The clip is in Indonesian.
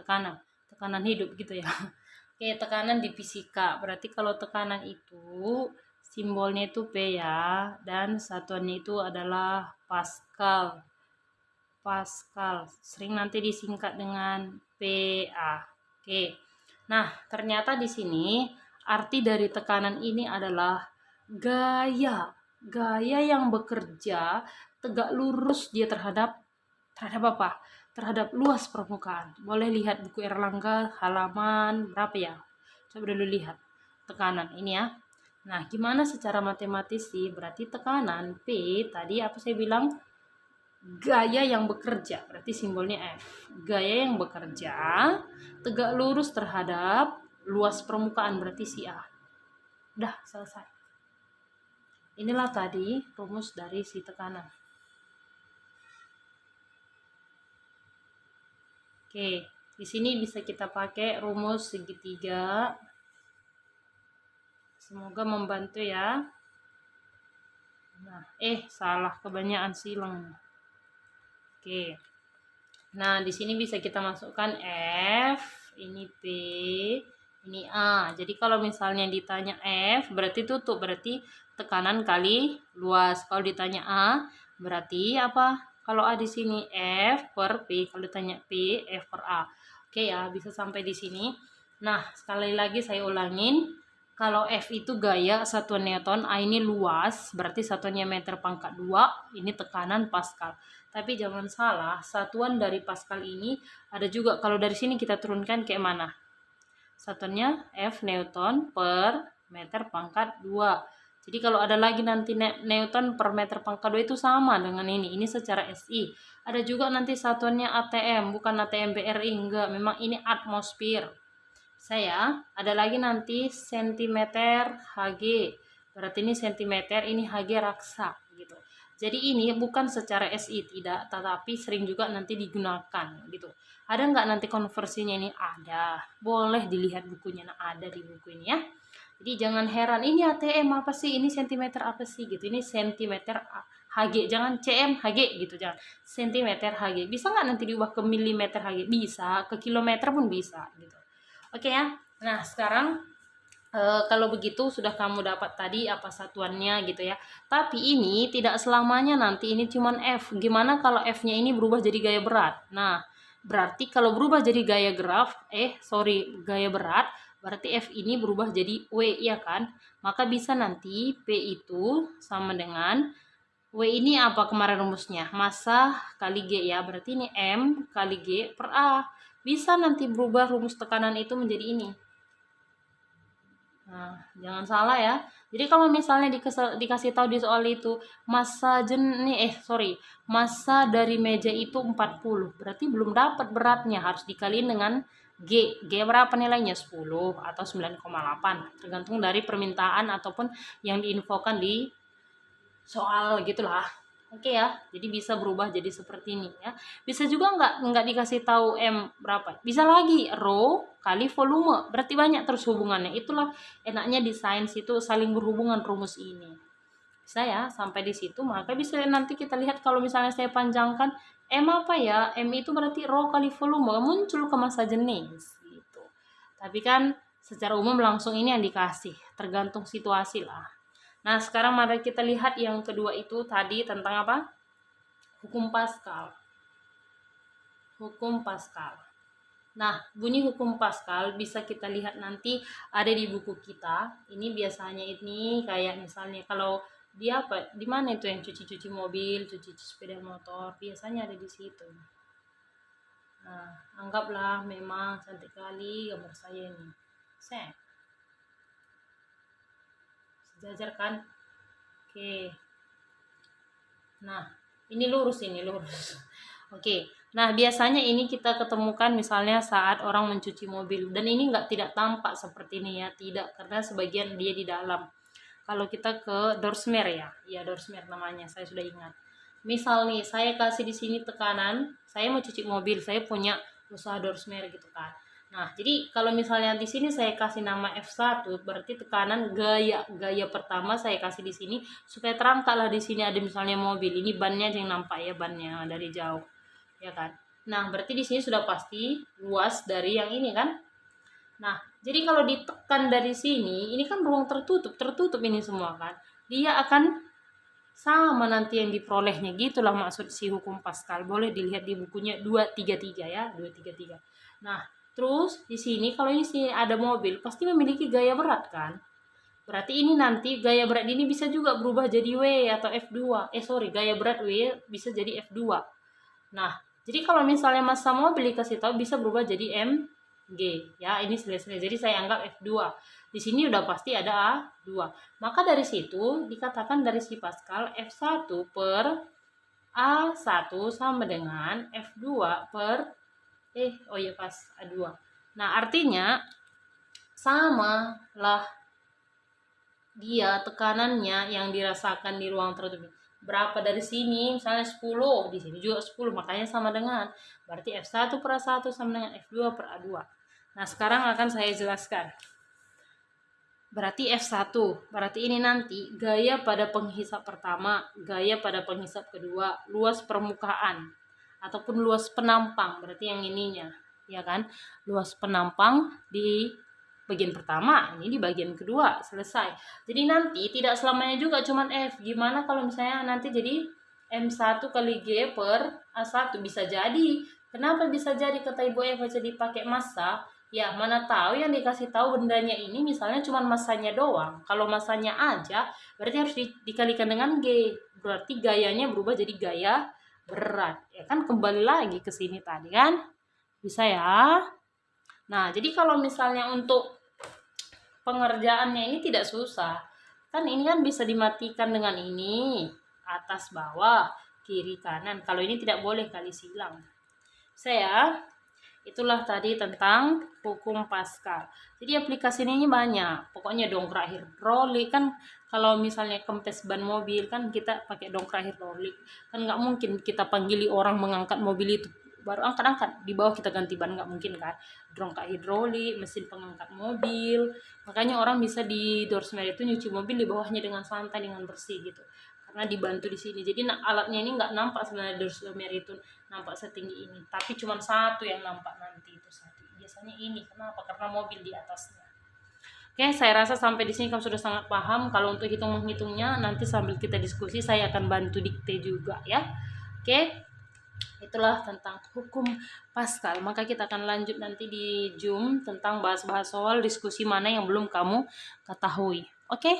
tekanan, tekanan hidup gitu ya. Oke, tekanan di fisika. Berarti kalau tekanan itu simbolnya itu P ya, dan satuannya itu adalah Pascal. Pascal. Sering nanti disingkat dengan PA. Oke. Nah, ternyata di sini arti dari tekanan ini adalah gaya. Gaya yang bekerja tegak lurus dia terhadap apa? Terhadap luas permukaan. Boleh lihat buku Erlangga halaman berapa ya? Coba dulu lihat tekanan ini ya. Nah, gimana secara matematis sih? Berarti tekanan P tadi apa saya bilang? Gaya yang bekerja, berarti simbolnya F. Gaya yang bekerja tegak lurus terhadap luas permukaan, berarti si A. Udah selesai. Inilah tadi rumus dari si tekanan. Oke, di sini bisa kita pakai rumus segitiga. Semoga membantu ya. Nah, salah, kebanyakan silang. Oke. Nah, di sini bisa kita masukkan F, ini P, ini A. Jadi kalau misalnya ditanya F, berarti tutup, berarti tekanan kali luas. Kalau ditanya A, berarti apa? Kalau A di sini F per P, kalau ditanya P, F per A. Oke ya, bisa sampai di sini. Nah, sekali lagi saya ulangin. Kalau F itu gaya satuan Newton, A ini luas, berarti satuannya meter pangkat 2, ini tekanan Pascal. Tapi jangan salah, satuan dari Pascal ini ada juga, kalau dari sini kita turunkan kayak mana? Satuannya F Newton per meter pangkat 2. Jadi kalau ada lagi nanti Newton per meter pangkat 2 itu sama dengan ini. Ini secara SI. Ada juga nanti satuannya ATM, bukan ATM BRI, enggak. Memang ini atmosfer. Saya ada lagi nanti sentimeter Hg. Berarti ini sentimeter, ini Hg raksa gitu. Jadi ini bukan secara SI tidak, tetapi sering juga nanti digunakan gitu. Ada nggak nanti konversinya ini? Ada. Boleh dilihat bukunya, nah ada di buku ini ya. Jadi jangan heran ini ATM apa sih, ini sentimeter apa sih gitu. Ini sentimeter Hg, jangan cm Hg gitu, jangan sentimeter Hg. Bisa nggak nanti diubah ke milimeter Hg? Bisa, ke kilometer pun bisa gitu. Oke ya. Nah, sekarang kalau begitu sudah kamu dapat tadi apa satuannya gitu ya. Tapi ini tidak selamanya nanti ini cuman F. Gimana kalau F-nya ini berubah jadi gaya berat? Nah, berarti kalau berubah jadi gaya gaya berat, berarti F ini berubah jadi W ya kan? Maka bisa nanti P itu sama dengan W ini apa kemarin rumusnya? Massa kali G ya. Berarti ini M kali G per A. Bisa nanti berubah rumus tekanan itu menjadi ini. Nah, jangan salah ya. Jadi kalau misalnya dikasih tahu di soal itu massa massa dari meja itu 40. Berarti belum dapat beratnya, harus dikaliin dengan G. G berapa nilainya? 10 atau 9,8. Tergantung dari permintaan ataupun yang diinfokan di soal gitulah. Oke ya, jadi bisa berubah jadi seperti ini ya. Bisa juga nggak dikasih tahu M berapa. Bisa lagi rho kali volume, berarti banyak terus hubungannya. Itulah enaknya di sains itu saling berhubungan rumus ini. Bisa ya, sampai di situ. Maka bisa nanti kita lihat kalau misalnya saya panjangkan M apa ya? M itu berarti rho kali volume, muncul ke massa jenis gitu. Tapi kan secara umum langsung ini yang dikasih, tergantung situasi lah. Nah, sekarang mari kita lihat yang kedua itu tadi tentang apa? Hukum Pascal. Hukum Pascal. Nah, bunyi hukum Pascal bisa kita lihat nanti ada di buku kita. Ini biasanya ini kayak misalnya kalau dia apa? Di mana itu yang cuci-cuci mobil, cuci-cuci sepeda motor, biasanya ada di situ. Nah, anggaplah memang cantik kali gambar saya ini. Sejajar kan? Oke. Nah, ini lurus. Oke. Nah, biasanya ini kita ketemukan misalnya saat orang mencuci mobil. Dan ini tidak tampak seperti ini ya. Tidak, karena sebagian dia di dalam. Kalau kita ke Dorsmer ya. Ya, Dorsmer namanya. Saya sudah ingat. Misal nih, saya kasih di sini tekanan. Saya mau cuci mobil. Saya punya usaha Dorsmer gitu kan. Nah, jadi kalau misalnya di sini saya kasih nama F1, berarti tekanan gaya pertama saya kasih di sini supaya terangkat lah di sini ada misalnya mobil. Ini bannya yang nampak ya, bannya dari jauh. Ya kan? Nah, berarti di sini sudah pasti luas dari yang ini kan. Nah, jadi kalau ditekan dari sini, ini kan ruang tertutup ini semua kan. Dia akan sama nanti yang diperolehnya, gitulah maksud si hukum Pascal. Boleh dilihat di bukunya 233 ya, 233. Nah, terus di sini kalau ini sih ada mobil, pasti memiliki gaya berat kan? Berarti ini nanti gaya berat ini bisa juga berubah jadi W atau F2. Gaya berat W bisa jadi F2. Nah, jadi kalau misalnya massa mobil dikasih tahu bisa berubah jadi mg. Ya, ini selesai. Jadi saya anggap F2. Di sini udah pasti ada A2. Maka dari situ dikatakan dari si Pascal F1 per A1 sama dengan F2 per pas A2. Nah, artinya sama lah dia tekanannya yang dirasakan di ruang tertutup. Berapa dari sini? Misalnya 10, di sini juga 10, makanya sama dengan. Berarti F1 per A1 sama dengan F2 per A2. Nah, sekarang akan saya jelaskan. Berarti F1, berarti ini nanti gaya pada penghisap pertama, gaya pada penghisap kedua, luas permukaan, ataupun luas penampang, berarti yang ininya, ya kan? Luas penampang di bagian pertama, ini di bagian kedua, selesai. Jadi nanti tidak selamanya juga cuman F. Gimana kalau misalnya nanti jadi M1 kali G per A1, bisa jadi. Kenapa bisa jadi kata Ibu Eva jadi pakai massa? Ya, mana tahu yang dikasih tahu bendanya ini misalnya cuma masanya doang. Kalau masanya aja, berarti harus dikalikan dengan G. Berarti gayanya berubah jadi gaya berat. Ya kan, kembali lagi ke sini tadi kan. Bisa ya. Nah, jadi kalau misalnya untuk pengerjaannya ini tidak susah. Kan ini kan bisa dimatikan dengan ini. Atas, bawah, kiri, kanan. Kalau ini tidak boleh kali silang. Saya itulah tadi tentang hukum Pascal. Jadi aplikasi ini banyak. Pokoknya dongkrak hidrolik kan, kalau misalnya kempes ban mobil kan kita pakai dongkrak hidrolik. Kan nggak mungkin kita panggili orang mengangkat mobil itu baru angkat-angkat, di bawah kita ganti ban, nggak mungkin kan. Dongkrak hidrolik, mesin pengangkat mobil. Makanya orang bisa di Dorsmer itu nyuci mobil di bawahnya dengan santai, dengan bersih gitu. Karena dibantu di sini. Jadi alatnya ini nggak nampak sebenarnya Dorsmer itu nampak setinggi ini, tapi cuma satu yang nampak nanti, itu satu. Biasanya ini, kenapa? Karena mobil di atasnya. Oke, saya rasa sampai di sini kamu sudah sangat paham. Kalau untuk hitung-menghitungnya nanti sambil kita diskusi saya akan bantu dikte juga ya. Oke, itulah tentang hukum Pascal. Maka kita akan lanjut nanti di Zoom tentang bahas-bahas soal diskusi mana yang belum kamu ketahui. Oke.